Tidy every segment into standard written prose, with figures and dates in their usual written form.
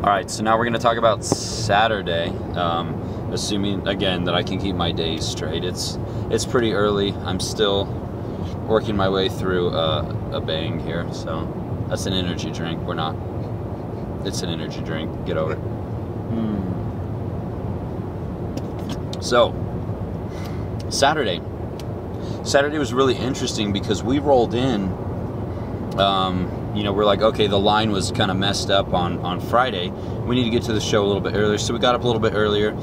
Alright, so now we're going to talk about Saturday, assuming, again, that I can keep my days straight. It's pretty early. I'm still working my way through a bang here, so that's an energy drink. We're not... It's an energy drink. Get over it. So, Saturday. Saturday was really interesting because we rolled in... you know, we're like, okay, the line was kind of messed up on Friday. We need to get to the show a little bit earlier, so we got up a little bit earlier.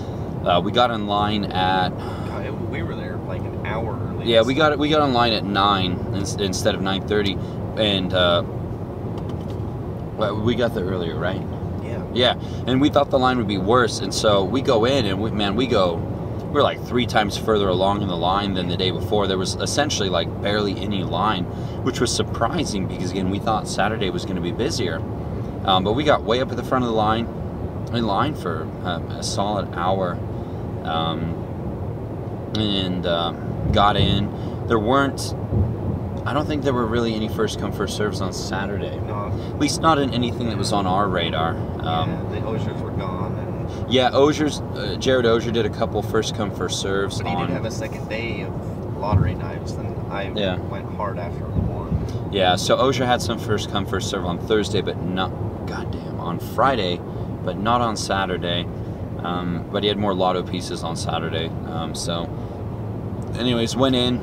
We got in line at... we were there like an hour early. Yeah, we got in line at 9 instead of 9:30, and we got there earlier, right? Yeah. Yeah, and we thought the line would be worse, and so we go in, and we're like 3 times further along in the line than the day before. There was essentially like barely any line, which was surprising because, again, we thought Saturday was going to be busier. But we got way up at the front of the line, in line for a solid hour, and got in. There weren't, I don't think there were really any first come first serves on Saturday. No. At least not in anything that was on our radar. The Osiers were gone. Yeah, Jared Osier did a couple first come first serves. But he did have a second day of lottery knives, and I went hard after the one. Yeah, so Osier had some first come first serve on Thursday, but not, goddamn, on Friday, but not on Saturday. But he had more lotto pieces on Saturday. So, anyways, went in.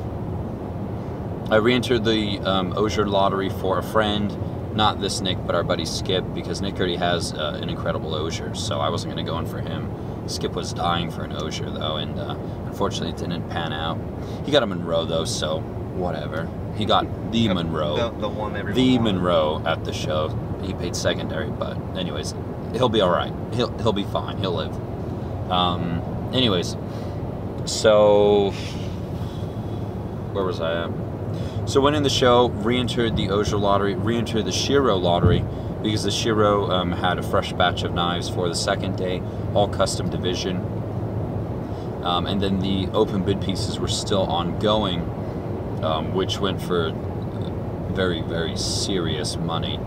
I re-entered the Osier lottery for a friend. Not this Nick, but our buddy Skip, because Nick already has an incredible Osier, so I wasn't going to go in for him. Skip was dying for an Osier, though, and unfortunately it didn't pan out. He got a Monroe, though, so whatever. He got the Monroe. The one everyone The wanted. Monroe at the show. He paid secondary, but anyways, he'll be all right. He'll be fine. He'll live. Anyways, so where was I at? So went in the show, re-entered the Osier lottery, re-entered the Shiro lottery, because the Shiro had a fresh batch of knives for the second day, all custom division. And then the open bid pieces were still ongoing, which went for very, very serious money.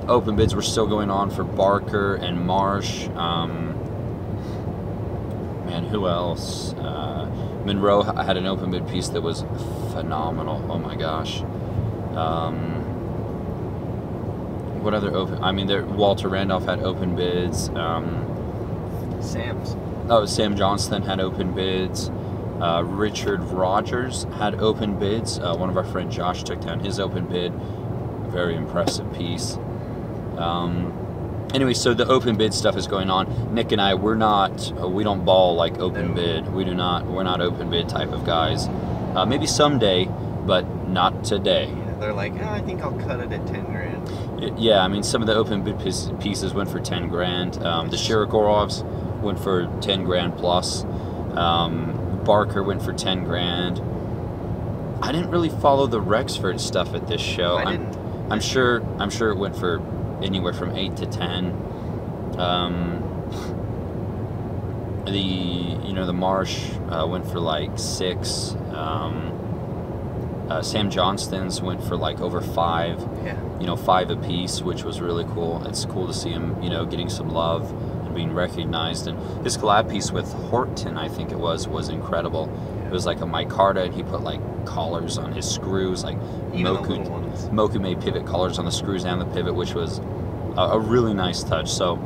Open bids were still going on for Barker and Marsh. Man, who else? Monroe had an open bid piece that was phenomenal. Oh my gosh. What other open? I mean, Walter Randolph had open bids. Sam Johnston had open bids. Richard Rogers had open bids. One of our friend Josh took down his open bid. Very impressive piece. Anyway, so the open bid stuff is going on. Nick and I, we don't ball like open bid. We're not open bid type of guys. Maybe someday, but not today. Yeah, they're like, I think I'll cut it at 10 grand. Yeah, I mean, some of the open bid pieces went for 10 grand. The Shirikorovs went for 10 grand plus. Barker went for 10 grand. I didn't really follow the Rexford stuff at this show. I'm sure it went for anywhere from 8 to 10. The Marsh went for like 6. Sam Johnston's went for like over 5. Yeah. 5 apiece, which was really cool. It's cool to see him, getting some love and being recognized. And his collab piece with Horton, I think it was incredible. Yeah. It was like a micarta, and he put like collars on his screws, like Moku made pivot collars on the screws and the pivot, which was a really nice touch. So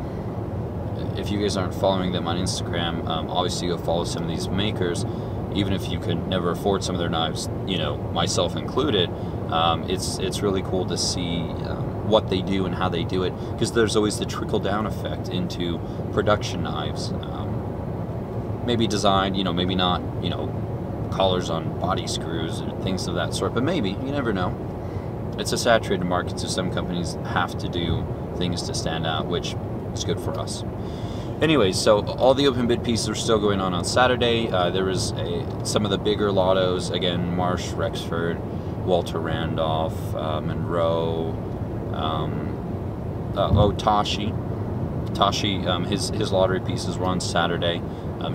if you guys aren't following them on Instagram, obviously go follow some of these makers. Even if you could never afford some of their knives, myself included, it's really cool to see what they do and how they do it, because there's always the trickle-down effect into production knives. Maybe design, maybe not, collars on body screws or things of that sort, but maybe, you never know. It's a saturated market, so some companies have to do things to stand out, which is good for us. Anyways, so all the open bid pieces are still going on Saturday. There was some of the bigger lottos, again, Marsh, Rexford, Walter Randolph, Monroe, Tashi. Tashi, his lottery pieces were on Saturday.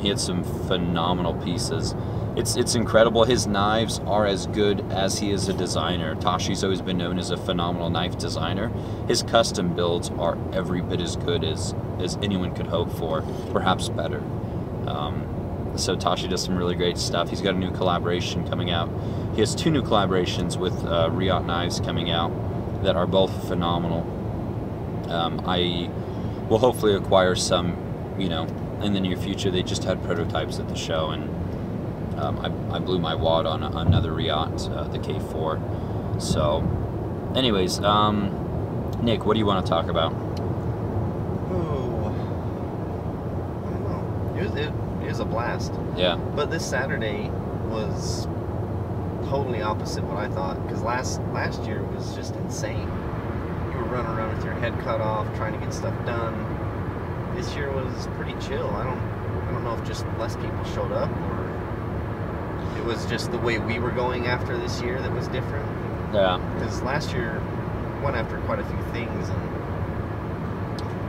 He had some phenomenal pieces. It's incredible. His knives are as good as he is a designer. Tashi's always been known as a phenomenal knife designer. His custom builds are every bit as good as anyone could hope for, perhaps better. So Tashi does some really great stuff. He's got a new collaboration coming out. He has 2 new collaborations with Riot knives coming out that are both phenomenal. I will hopefully acquire some, you know, in the near future. They just had prototypes at the show, and I blew my wad on another Riot, the K4. So, anyways, Nick, what do you want to talk about? Oh, I don't know. It was a blast. Yeah. But this Saturday was totally opposite what I thought, because last year was just insane. You were running around with your head cut off, trying to get stuff done. This year was pretty chill. I don't know if just less people showed up, or it was just the way we were going after this year that was different. Yeah. Because last year went after quite a few things, and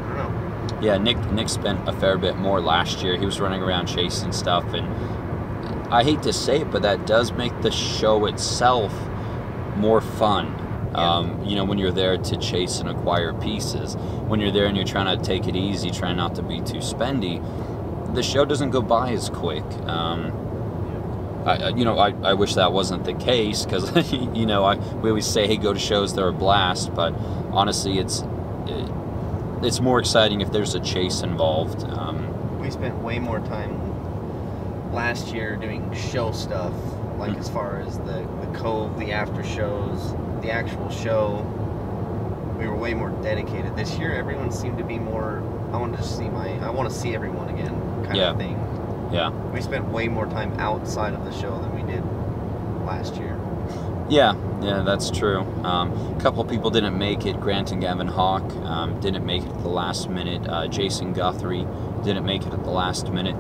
I don't know. Yeah, Nick spent a fair bit more last year. He was running around chasing stuff, and I hate to say it, but that does make the show itself more fun. Yeah. You know, when you're there to chase and acquire pieces, when you're there and you're trying to take it easy, trying not to be too spendy, the show doesn't go by as quick. I wish that wasn't the case, because you know, we always say, hey, go to shows, they're a blast, but honestly, it's more exciting if there's a chase involved. We spent way more time last year doing show stuff, like as far as the Cove, the after shows, the actual show. We were way more dedicated. This year, everyone seemed to be more, I want to see everyone again, kind of thing. Yeah. We spent way more time outside of the show than we did last year. Yeah, that's true. A couple people didn't make it. Grant and Gavin Hawk didn't make it at the last minute. Jason Guthrie didn't make it at the last minute,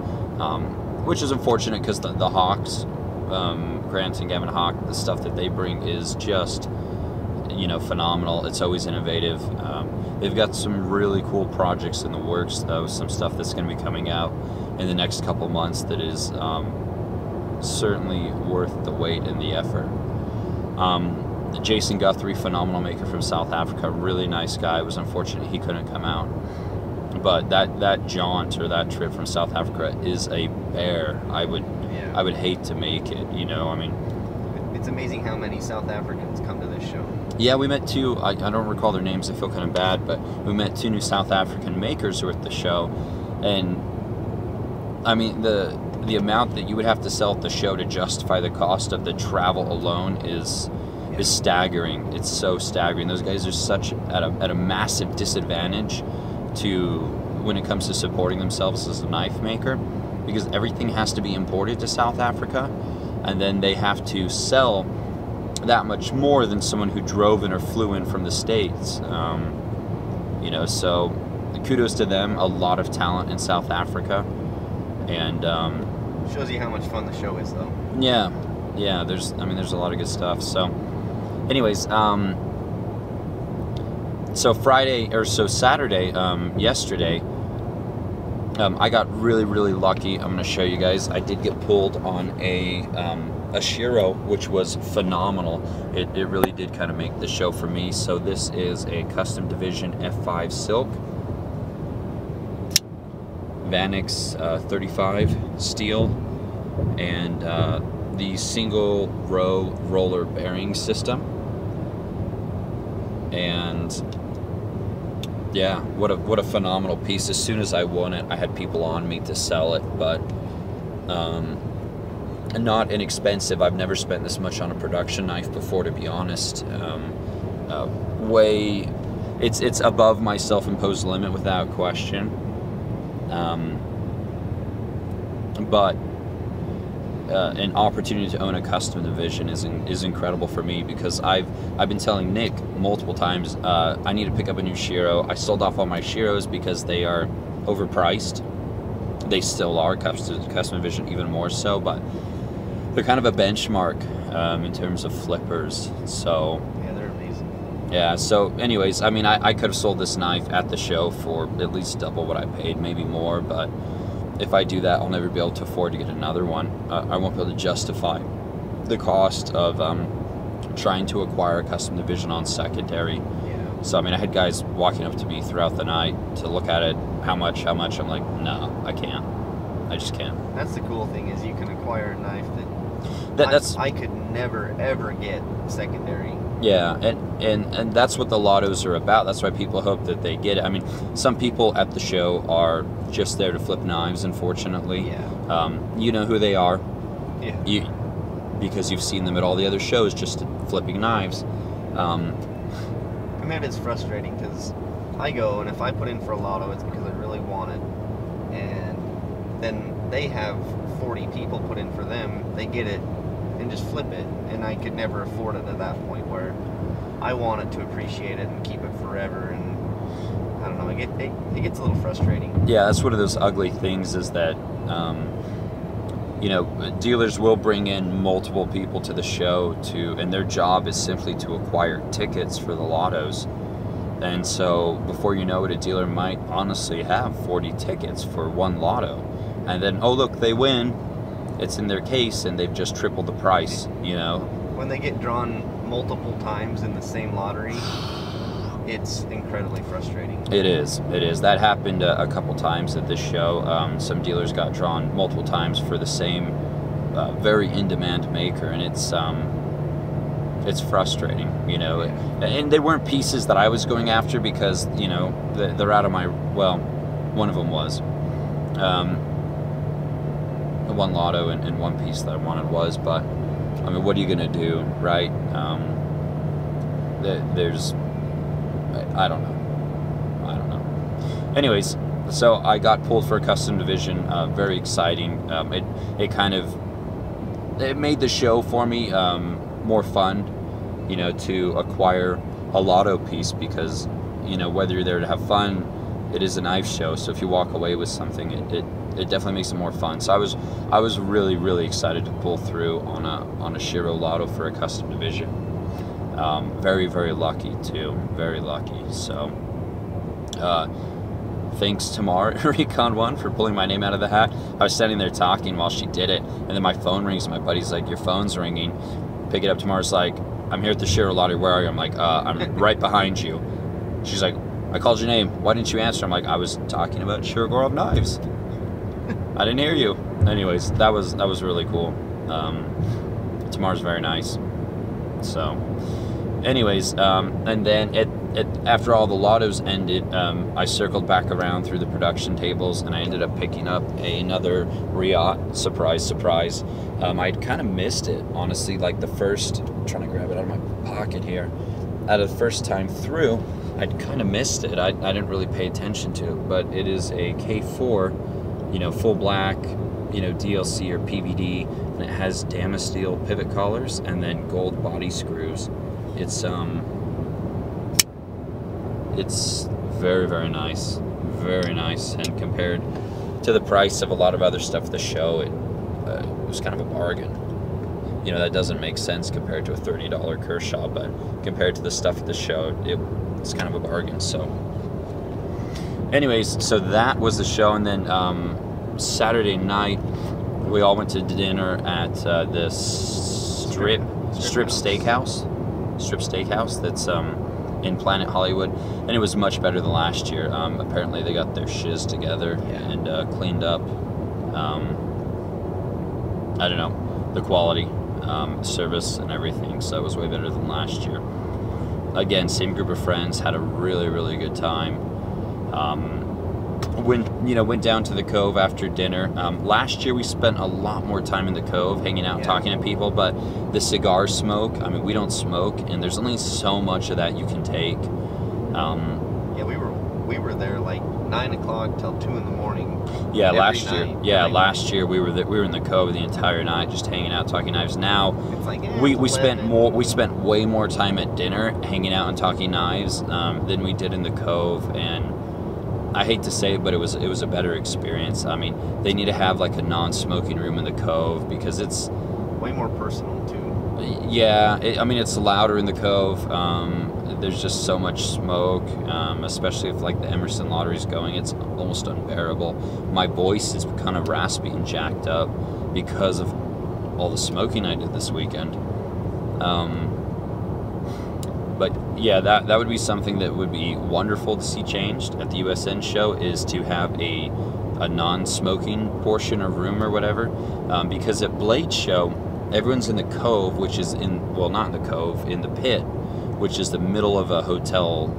which is unfortunate, because the Hawks, Grant and Gavin Hawk, the stuff that they bring is just, you know, phenomenal. It's always innovative. They've got some really cool projects in the works, though. Some stuff that's going to be coming out in the next couple months that is certainly worth the wait and the effort. Jason Guthrie, phenomenal maker from South Africa, really nice guy. It was unfortunate he couldn't come out, but that jaunt, or that trip from South Africa, is a bear. I would hate to make it, you know. I mean, it's amazing how many South Africans come to this show. Yeah, we met 2, I don't recall their names, I feel kind of bad, but we met 2 new South African makers who were at the show, and I mean, the amount that you would have to sell at the show to justify the cost of the travel alone is staggering. It's so staggering. Those guys are at a massive disadvantage when it comes to supporting themselves as a knife maker, because everything has to be imported to South Africa, and then they have to sell that much more than someone who drove in or flew in from the States. You know, so kudos to them. A lot of talent in South Africa, and shows you how much fun the show is, though. Yeah, there's a lot of good stuff. So anyways, so Saturday, yesterday, I got really lucky. I'm going to show you guys. I did get pulled on a Shiro, which was phenomenal. It really did kind of make the show for me. So this is a Custom Division F5 Silk, Vanix 35 steel, and the single row roller bearing system. And yeah, what a phenomenal piece. As soon as I won it, I had people on me to sell it, but not inexpensive. I've never spent this much on a production knife before, to be honest. It's above my self-imposed limit without question. But an opportunity to own a custom division is incredible for me, because I've been telling Nick multiple times, I need to pick up a new Shiro. I sold off all my Shiros because they are overpriced. They still are, custom division even more so, but they're kind of a benchmark in terms of flippers. So yeah, they're amazing. Yeah, so anyways, I mean, I could have sold this knife at the show for at least double what I paid, maybe more, but if I do that, I'll never be able to afford to get another one. I won't be able to justify the cost of trying to acquire a custom division on secondary. Yeah. So I mean, I had guys walking up to me throughout the night to look at it. How much? I'm like, no, I can't. I just can't. That's the cool thing, is you can acquire a knife that's I could never ever get secondary. Yeah, and that's what the lottos are about. That's why people hope that they get it. I mean, some people at the show are just there to flip knives, unfortunately. Yeah. You know who they are. Yeah. Because you've seen them at all the other shows just flipping knives. And that is frustrating, because I go, and if I put in for a lotto, it's because I really want it. And then they have 40 people put in for them. They get it and just flip it. And I could never afford it at that point, where I wanted to appreciate it and keep it forever. And I don't know, it gets a little frustrating. Yeah, that's one of those ugly things, is that you know, dealers will bring in multiple people to the show and their job is simply to acquire tickets for the lottos. And so before you know it, a dealer might honestly have 40 tickets for one lotto. And then, oh look, they win. It's in their case and they've just tripled the price, you know. When they get drawn multiple times in the same lottery, it's incredibly frustrating. It is. That happened a couple times at this show. Some dealers got drawn multiple times for the same very in-demand maker, and it's frustrating, you know. And they weren't pieces that I was going after, because, you know, they're out of my, well, one of them was. The one lotto and one piece that I wanted was, but, I mean, what are you going to do, right? There's... I don't know. Anyways, so I got pulled for a custom division. Very exciting. It made the show for me more fun, you know, to acquire a lotto piece, because, you know, whether you're there to have fun, it is a knife show. So if you walk away with something, it definitely makes it more fun. So I was really, really excited to pull through on a Shiro lotto for a custom division. Very, very lucky too. Very lucky. So, thanks to Mara Recon 1 for pulling my name out of the hat. I was standing there talking while she did it, and then my phone rings, and my buddy's like, "Your phone's ringing." Pick it up. Tomorrow's like, "I'm here at the Shiro lottery. Where are you?" I'm like, "I'm right behind you." She's like, "I called your name. Why didn't you answer?" I'm like, "I was talking about Shiro knives. I didn't hear you." Anyways, that was really cool. Tomorrow's very nice. So. Anyways, and then after all the lottos ended, I circled back around through the production tables, and I ended up picking up another Riot. Surprise, surprise. I'd kind of missed it, honestly, like the first... I'm trying to grab it out of my pocket here. Out of the first time through, I'd kind of missed it. I didn't really pay attention to it, but it is a K4, you know, full black, you know, DLC or PVD, and it has Damasteel pivot collars and then gold body screws. It's very, very nice, and compared to the price of a lot of other stuff at the show, it was kind of a bargain. You know, that doesn't make sense compared to a $30 Kershaw, but compared to the stuff at the show, it's kind of a bargain. So anyways, so that was the show, and then Saturday night we all went to dinner at this strip steakhouse that's in Planet Hollywood, and it was much better than last year. Apparently they got their shiz together and cleaned up. I don't know, the quality, service and everything, so it was way better than last year. Again, same group of friends, had a really, really good time. Went down to the Cove after dinner. Last year we spent a lot more time in the Cove, hanging out, talking to people, but the cigar smoke, I mean, we don't smoke, and there's only so much of that you can take. Yeah, we were there like 9 o'clock till 2 in the morning. Yeah, last year. Yeah, last year we were in the Cove the entire night, just hanging out, talking knives. Now it's like, we spent way more time at dinner, hanging out and talking knives, than we did in the Cove, and I hate to say it, but it was a better experience. I mean, they need to have like a non-smoking room in the Cove, because it's way more personal too. Yeah, I mean, it's louder in the Cove. There's just so much smoke, especially if like the Emerson Lottery's going. It's almost unbearable. My voice is kind of raspy and jacked up because of all the smoking I did this weekend. But yeah, that would be something that would be wonderful to see changed at the USN show, is to have a non-smoking portion or room or whatever, because at Blade Show, everyone's in the Cove, which is not in the Cove, in the pit, which is the middle of the hotel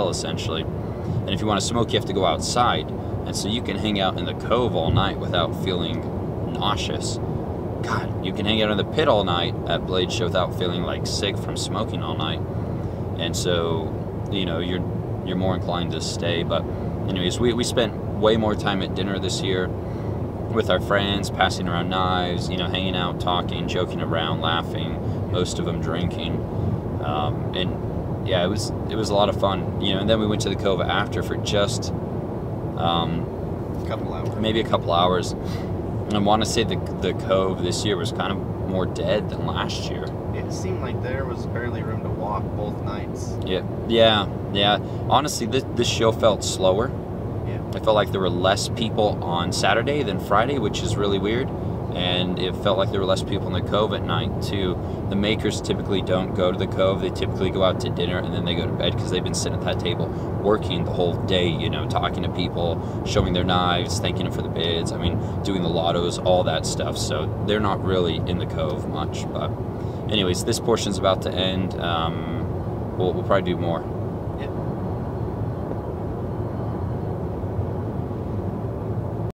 essentially. And if you want to smoke, you have to go outside, and so you can hang out in the Cove all night without feeling nauseous. God, you can hang out in the pit all night at Blade Show without feeling like sick from smoking all night. And so, you know, you're more inclined to stay. But anyways, we spent way more time at dinner this year with our friends, passing around knives, you know, hanging out, talking, joking around, laughing, most of them drinking. And yeah, it was a lot of fun, you know. And then we went to the Cove after for just maybe a couple hours. And I want to say the Cove this year was kind of more dead than last year. It seemed like there was barely room to walk both nights. Yeah. Honestly, this show felt slower. Yeah. I felt like there were less people on Saturday than Friday, which is really weird. And it felt like there were less people in the Cove at night, too. The makers typically don't go to the Cove. They typically go out to dinner, and then they go to bed because they've been sitting at that table working the whole day, you know, talking to people, showing their knives, thanking them for the bids, I mean, doing the lottos, all that stuff. So they're not really in the Cove much. But anyways, this portion's about to end. We'll probably do more.